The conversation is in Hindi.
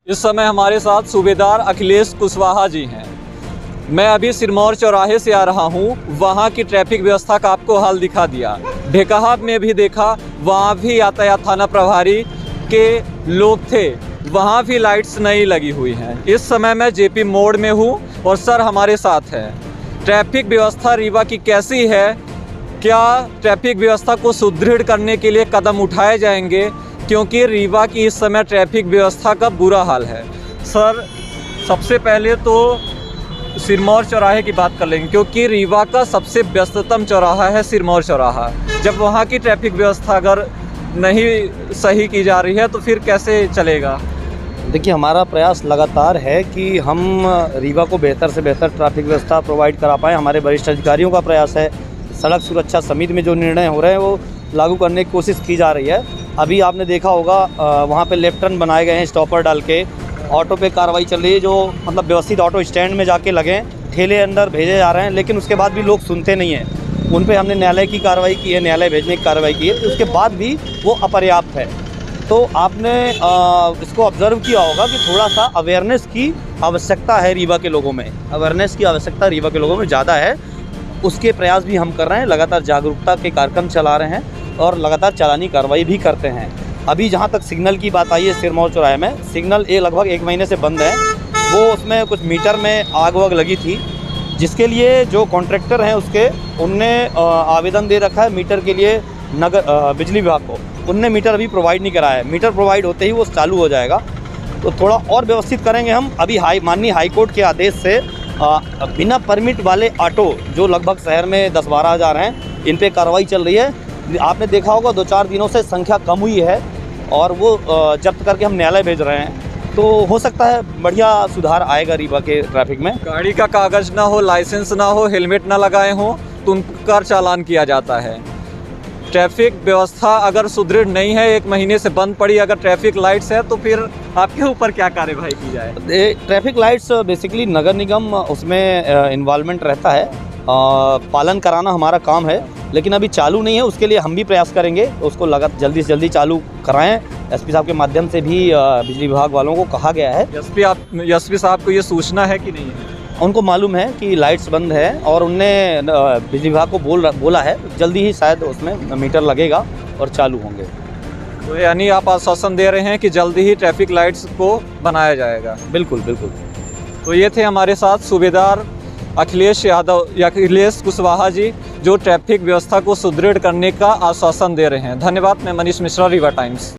इस समय हमारे साथ सूबेदार अखिलेश कुशवाहा जी हैं। मैं अभी सिरमौर चौराहे से आ रहा हूँ। वहाँ की ट्रैफिक व्यवस्था का आपको हाल दिखा दिया। ढेकाहा में भी देखा, वहाँ भी यातायात थाना प्रभारी के लोग थे, वहाँ भी लाइट्स नहीं लगी हुई हैं। इस समय मैं जेपी मोड़ में हूँ और सर हमारे साथ है। ट्रैफिक व्यवस्था रीवा की कैसी है? क्या ट्रैफिक व्यवस्था को सुदृढ़ करने के लिए कदम उठाए जाएंगे? क्योंकि रीवा की इस समय ट्रैफिक व्यवस्था का बुरा हाल है। सर, सबसे पहले तो सिरमौर चौराहे की बात कर लेंगे, क्योंकि रीवा का सबसे व्यस्ततम चौराहा है सिरमौर चौराहा। जब वहाँ की ट्रैफिक व्यवस्था अगर नहीं सही की जा रही है तो फिर कैसे चलेगा? देखिए, हमारा प्रयास लगातार है कि हम रीवा को बेहतर से बेहतर ट्रैफिक व्यवस्था प्रोवाइड करा पाएँ। हमारे वरिष्ठ अधिकारियों का प्रयास है। सड़क सुरक्षा समिति में जो निर्णय हो रहे हैं वो लागू करने की कोशिश की जा रही है। अभी आपने देखा होगा वहाँ पे लेफ्ट टर्न बनाए गए हैं, स्टॉपर डाल के ऑटो पे कार्रवाई चल रही है, जो मतलब व्यवस्थित ऑटो स्टैंड में जाके लगे, ठेले अंदर भेजे जा रहे हैं, लेकिन उसके बाद भी लोग सुनते नहीं हैं। उन पे हमने न्यायालय की कार्रवाई की है, न्यायालय भेजने की कार्रवाई की है, तो उसके बाद भी वो अपर्याप्त है। तो आपने इसको ऑब्जर्व किया होगा कि थोड़ा सा अवेयरनेस की आवश्यकता है रीवा के लोगों में। अवेयरनेस की आवश्यकता रीवा के लोगों में ज़्यादा है। उसके प्रयास भी हम कर रहे हैं, लगातार जागरूकता के कार्यक्रम चला रहे हैं और लगातार चालानी कार्रवाई भी करते हैं। अभी जहाँ तक सिग्नल की बात आई है, सिरमौर चौराहे में सिग्नल लगभग 1 महीने से बंद है। वो उसमें कुछ मीटर में आग वाग लगी थी, जिसके लिए जो कॉन्ट्रैक्टर हैं उनने आवेदन दे रखा है मीटर के लिए नगर बिजली विभाग को। उनने मीटर अभी प्रोवाइड नहीं कराया है। मीटर प्रोवाइड होते ही वो चालू हो जाएगा। तो थोड़ा और व्यवस्थित करेंगे हम। अभी माननीय हाईकोर्ट के आदेश से बिना परमिट वाले ऑटो जो लगभग शहर में 10-12 हज़ार हैं, इन पे कार्रवाई चल रही है। आपने देखा होगा 2-4 दिनों से संख्या कम हुई है और वो जब्त करके हम न्यायालय भेज रहे हैं। तो हो सकता है बढ़िया सुधार आएगा रीवा के ट्रैफिक में। गाड़ी का कागज़ ना हो, लाइसेंस ना हो, हेलमेट ना लगाए हों तो उन पर चालान किया जाता है। ट्रैफिक व्यवस्था अगर सुदृढ़ नहीं है, 1 महीने से बंद पड़ी, अगर ट्रैफिक लाइट्स है तो फिर आपके ऊपर क्या कार्यवाही की जाए? ट्रैफिक लाइट्स बेसिकली नगर निगम उसमें इन्वॉल्वमेंट रहता है। पालन कराना हमारा काम है, लेकिन अभी चालू नहीं है। उसके लिए हम भी प्रयास करेंगे, उसको जल्दी से जल्दी चालू कराएं। एसपी साहब के माध्यम से भी बिजली विभाग वालों को कहा गया है। एसपी साहब को ये सूचना है कि नहीं है? उनको मालूम है कि लाइट्स बंद है और उनने बिजली विभाग को बोला है जल्दी ही शायद उसमें मीटर लगेगा और चालू होंगे। तो यानी आप आश्वासन दे रहे हैं कि जल्दी ही ट्रैफिक लाइट्स को बनाया जाएगा? बिल्कुल बिल्कुल। तो ये थे हमारे साथ सूबेदार अखिलेश कुशवाहा जी, जो ट्रैफिक व्यवस्था को सुदृढ़ करने का आश्वासन दे रहे हैं। धन्यवाद। मैं मनीष मिश्रा, रीवा टाइम्स।